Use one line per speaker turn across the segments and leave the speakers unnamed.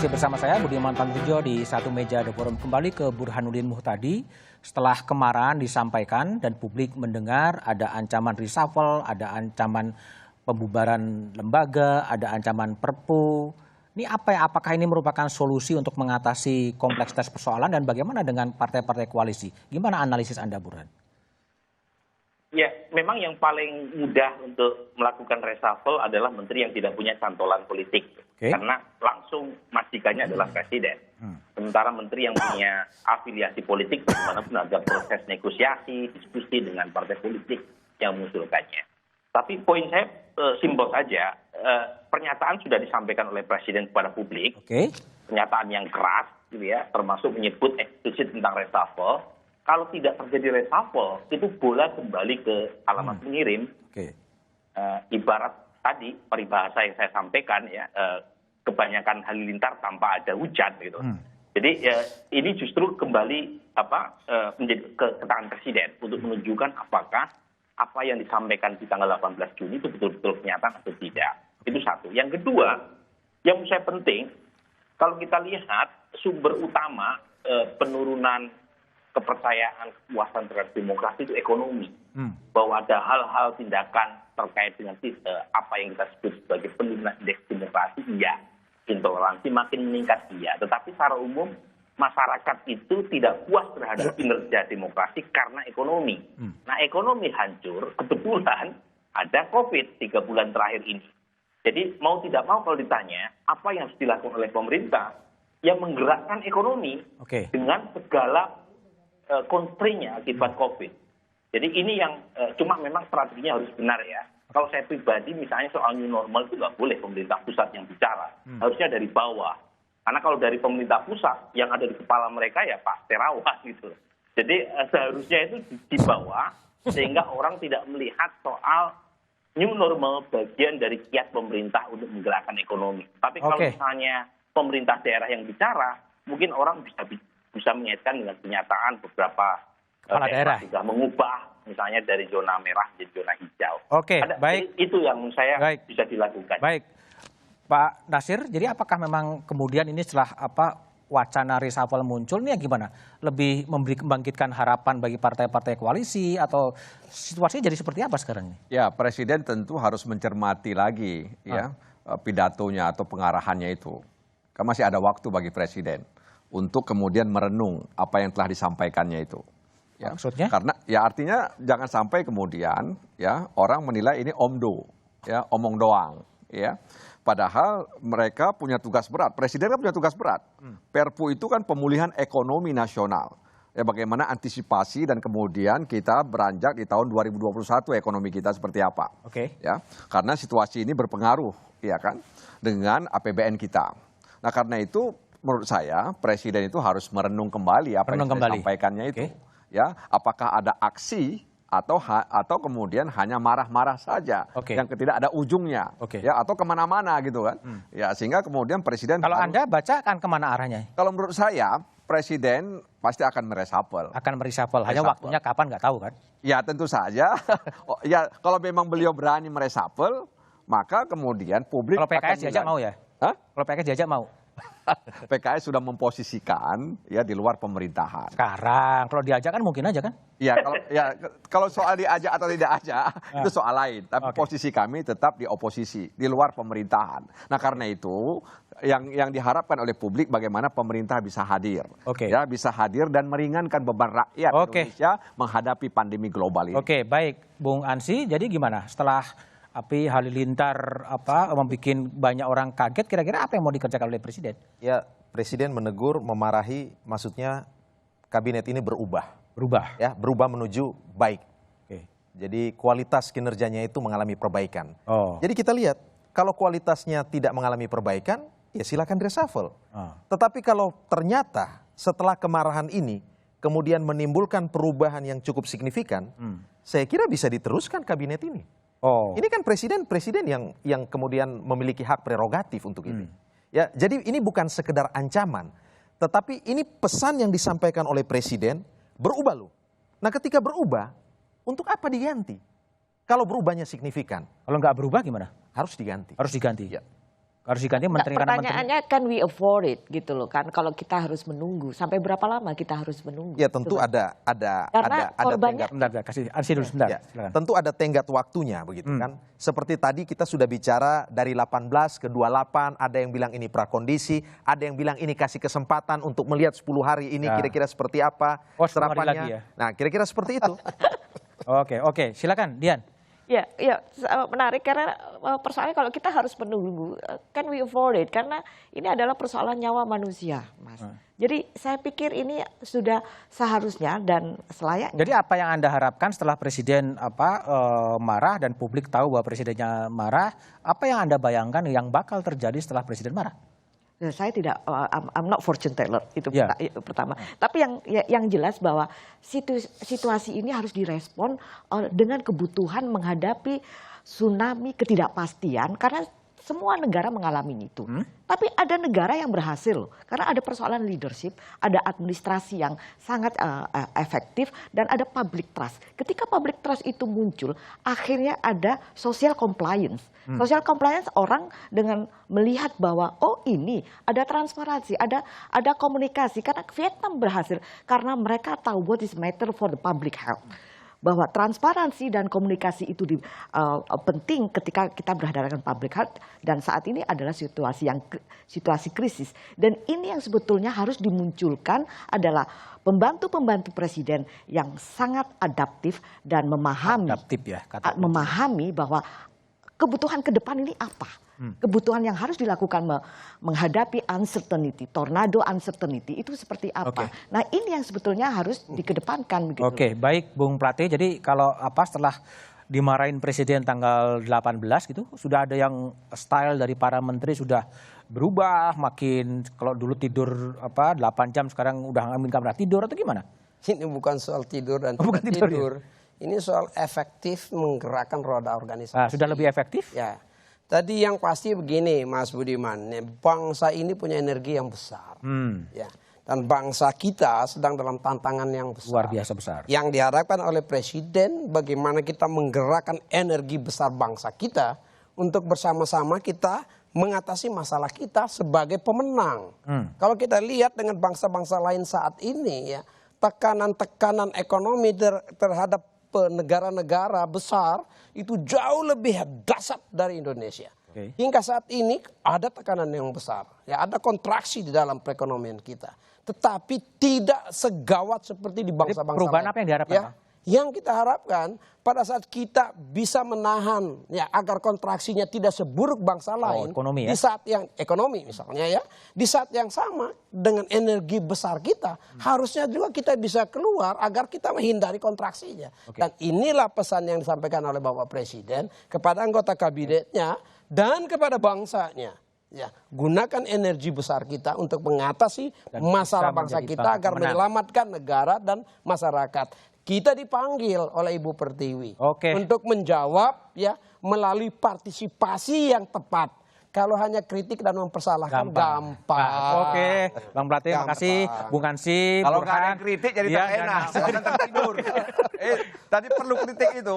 Masih bersama saya Budiman Tantujo di satu meja The Forum. Kembali ke Burhanuddin Muhtadi. Setelah kemarahan disampaikan dan publik mendengar ada ancaman reshuffle, ada ancaman pembubaran lembaga, ada ancaman Perpu. Ini apakah ini merupakan solusi untuk mengatasi kompleksitas persoalan dan bagaimana dengan partai-partai koalisi? Gimana analisis Anda, Burhan?
Ya, memang yang paling mudah untuk melakukan reshuffle adalah menteri yang tidak punya cantolan politik. Karena langsung majikannya adalah presiden. Sementara menteri yang punya afiliasi politik, bagaimanapun ada proses negosiasi, diskusi dengan partai politik yang mengusulkannya. Tapi poin saya simpel saja, pernyataan sudah disampaikan oleh presiden kepada publik, pernyataan yang keras, gitu ya, termasuk menyebut eksplisit tentang reshuffle. Kalau tidak terjadi reshuffle, itu bola kembali ke alamat pengirim. Ibarat tadi peribahasa yang saya sampaikan, ya, kebanyakan halilintar tanpa ada hujan, gitu. Jadi ini justru kembali menjadi ke tangan presiden untuk menunjukkan apakah apa yang disampaikan di tanggal 18 Juni itu betul-betul kenyataan atau tidak. Itu satu. Yang kedua, yang menurut saya penting, kalau kita lihat sumber utama penurunan kepercayaan, kepuasan terhadap demokrasi itu ekonomi. Bahwa ada hal-hal tindakan terkait dengan apa yang kita sebut sebagai penurunan indeks demokrasi, iya. Intoleransi makin meningkat, iya. Tetapi secara umum, masyarakat itu tidak puas terhadap kinerja demokrasi karena ekonomi. Nah, ekonomi hancur, kebetulan ada COVID 3 bulan terakhir ini. Jadi mau tidak mau kalau ditanya, apa yang harus dilakukan oleh pemerintah? Yang menggerakkan ekonomi dengan segala constraint-nya akibat COVID. Jadi ini yang cuma memang strateginya harus benar, ya. Kalau saya pribadi misalnya soal new normal itu nggak boleh pemerintah pusat yang bicara. Harusnya dari bawah. Karena kalau dari pemerintah pusat yang ada di kepala mereka ya Pak Terawan gitu. Jadi seharusnya itu di bawah sehingga orang tidak melihat soal new normal bagian dari kiat pemerintah untuk menggerakkan ekonomi. Tapi kalau misalnya pemerintah daerah yang bicara, mungkin orang bisa mengaitkan dengan kenyataan beberapa daerah sudah mengubah misalnya dari zona merah menjadi zona hijau.
Baik.
Itu yang saya bisa dilakukan.
Baik, Pak Nasir. Jadi apakah memang kemudian ini setelah wacana reshuffle muncul ini gimana? Lebih membangkitkan harapan bagi partai-partai koalisi atau situasinya jadi seperti apa sekarang ini?
Ya, Presiden tentu harus mencermati lagi ya pidatonya atau pengarahannya itu. Kan masih ada waktu bagi Presiden untuk kemudian merenung apa yang telah disampaikannya itu. Ya.
Maksudnya?
Karena ya artinya jangan sampai kemudian ya orang menilai ini omdo, ya omong doang, ya. Padahal mereka punya tugas berat. Presiden kan punya tugas berat. Perpu itu kan pemulihan ekonomi nasional. Ya bagaimana antisipasi dan kemudian kita beranjak di tahun 2021 ekonomi kita seperti apa. Ya. Karena situasi ini berpengaruh ya kan dengan APBN kita. Nah, karena itu menurut saya Presiden itu harus merenung kembali apa yang disampaikannya itu. Ya, apakah ada aksi atau kemudian hanya marah-marah saja yang tidak ada ujungnya, ya atau kemana-mana gitu kan, ya sehingga kemudian Presiden.
Kalau Anda baca kan kemana arahnya?
Kalau menurut saya Presiden pasti akan mereshuffle.
Hanya waktunya kapan nggak tahu kan?
Ya tentu saja. Ya kalau memang beliau berani mereshuffle, maka kemudian publik.
Kalau PKS diajak mau ya? Kalau PKS diajak mau?
PKS sudah memposisikan ya di luar pemerintahan.
Sekarang kalau diajak kan mungkin aja kan?
Kalau soal diajak atau tidak ajak itu soal lain. Tapi posisi kami tetap di oposisi, di luar pemerintahan. Nah karena itu yang diharapkan oleh publik bagaimana pemerintah bisa hadir, ya bisa hadir dan meringankan beban rakyat Indonesia menghadapi pandemi global ini.
Baik, Bung Ansi. Jadi gimana setelah Api Halilintar membuat banyak orang kaget, kira-kira apa yang mau dikerjakan oleh Presiden?
Ya, Presiden menegur, memarahi, maksudnya kabinet ini berubah. Ya, berubah menuju baik. Jadi kualitas kinerjanya itu mengalami perbaikan. Jadi kita lihat, kalau kualitasnya tidak mengalami perbaikan, ya silakan reshuffle. Tetapi kalau ternyata setelah kemarahan ini kemudian menimbulkan perubahan yang cukup signifikan, saya kira bisa diteruskan kabinet ini. Ini kan presiden yang kemudian memiliki hak prerogatif untuk itu. Ya, jadi ini bukan sekedar ancaman, tetapi ini pesan yang disampaikan oleh presiden berubah loh. Nah, ketika berubah, untuk apa diganti? Kalau berubahnya signifikan.
Kalau nggak berubah gimana?
Harus diganti.
Harus diganti.
Ya.
Harus diganti menteri karena
pertanyaannya can we afford it gitu loh kan, kalau kita harus menunggu sampai berapa lama kita harus menunggu?
Ya tentu ada
korbannya,
Bentar, kasih Ansyi dulu sebentar.
Ya, tentu ada tenggat waktunya begitu kan. Seperti tadi kita sudah bicara dari 18 ke 28, ada yang bilang ini prakondisi, ada yang bilang ini kasih kesempatan untuk melihat 10 hari ini kira-kira seperti apa
terapannya.
ya. Nah, kira-kira seperti itu.
Oke, silakan Dian.
Ya, menarik karena persoalannya kalau kita harus menunggu, can we afford it? Karena ini adalah persoalan nyawa manusia, Mas. Jadi saya pikir ini sudah seharusnya dan selayaknya.
Jadi apa yang Anda harapkan setelah Presiden marah dan publik tahu bahwa Presidennya marah, apa yang Anda bayangkan yang bakal terjadi setelah Presiden marah?
Saya tidak, I'm not fortune teller, itu pertama. Tapi yang jelas bahwa situasi ini harus direspon dengan kebutuhan menghadapi tsunami ketidakpastian, karena semua negara mengalami itu. Tapi ada negara yang berhasil, karena ada persoalan leadership, ada administrasi yang sangat efektif, dan ada public trust. Ketika public trust itu muncul, akhirnya ada social compliance. Social compliance orang dengan melihat bahwa oh ini ada transparansi, ada komunikasi. Karena Vietnam berhasil karena mereka tahu what is matter for the public health. Bahwa transparansi dan komunikasi itu penting ketika kita berhadapan dengan public health, dan saat ini adalah situasi krisis, dan ini yang sebetulnya harus dimunculkan adalah pembantu-pembantu presiden yang sangat adaptif dan memahami bahwa kebutuhan ke depan ini apa. Kebutuhan yang harus dilakukan menghadapi uncertainty, tornado uncertainty itu seperti apa. Nah ini yang sebetulnya harus dikedepankan. Begitu.
Baik Bung Plate, jadi kalau setelah dimarahin Presiden tanggal 18 gitu, sudah ada yang style dari para menteri sudah berubah, makin kalau dulu tidur 8 jam sekarang udah nggak pernah tidur atau gimana?
Ini bukan soal tidur dan tidur. Ini soal efektif menggerakkan roda organisasi.
Sudah lebih efektif?
Ya. Tadi yang pasti begini Mas Budiman, bangsa ini punya energi yang besar. Ya. Dan bangsa kita sedang dalam tantangan yang besar.
Luar biasa besar.
Yang diharapkan oleh Presiden bagaimana kita menggerakkan energi besar bangsa kita untuk bersama-sama kita mengatasi masalah kita sebagai pemenang. Kalau kita lihat dengan bangsa-bangsa lain saat ini ya, tekanan-tekanan ekonomi terhadap negara-negara besar itu jauh lebih dahsyat dari Indonesia. Hingga saat ini ada tekanan yang besar, ya ada kontraksi di dalam perekonomian kita, tetapi tidak segawat seperti di bangsa-bangsa lain.
Perubahan apa yang diharapkan?
Ya, yang kita harapkan pada saat kita bisa menahan ya agar kontraksinya tidak seburuk bangsa lain,
ekonomi, ya?
Di saat yang ekonomi misalnya ya, di saat yang sama dengan energi besar kita, harusnya juga kita bisa keluar agar kita menghindari kontraksinya. Dan inilah pesan yang disampaikan oleh Bapak Presiden kepada anggota kabinetnya dan kepada bangsanya. Ya, gunakan energi besar kita untuk mengatasi masalah bangsa kita agar menyelamatkan negara dan masyarakat. Kita dipanggil oleh Ibu Pertiwi untuk menjawab ya melalui partisipasi yang tepat. Kalau hanya kritik dan mempersalahkan gampang.
Bang Plate, makasih. Bung Ansyi,
kalau nggak ada kritik jadi tak enak. Tidur. Tadi perlu kritik itu.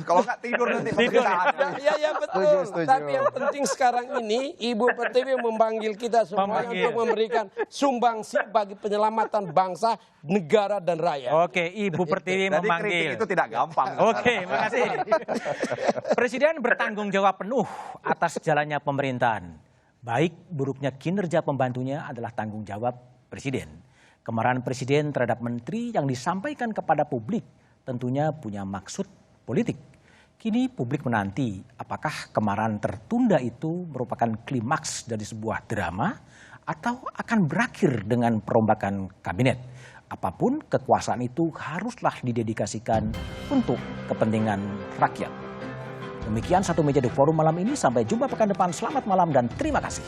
Kalau nggak tidur nanti pemerintahan.
Ya betul. Tapi yang penting sekarang ini Ibu Pertiwi memanggil kita semua untuk memberikan sumbangsi bagi penyelamatan bangsa, negara dan rakyat.
Ibu Pertiwi memanggil.
Kritik itu tidak gampang.
Makasih. Presiden bertanggung jawab penuh atas jalannya pemerintahan. Baik buruknya kinerja pembantunya adalah tanggung jawab Presiden. Kemarahan Presiden terhadap menteri yang disampaikan kepada publik tentunya punya maksud politik. Kini publik menanti apakah kemarahan tertunda itu merupakan klimaks dari sebuah drama atau akan berakhir dengan perombakan kabinet. Apapun kekuasaan itu haruslah didedikasikan untuk kepentingan rakyat. Demikian Satu Meja The Forum malam ini. Sampai jumpa pekan depan. Selamat malam dan terima kasih.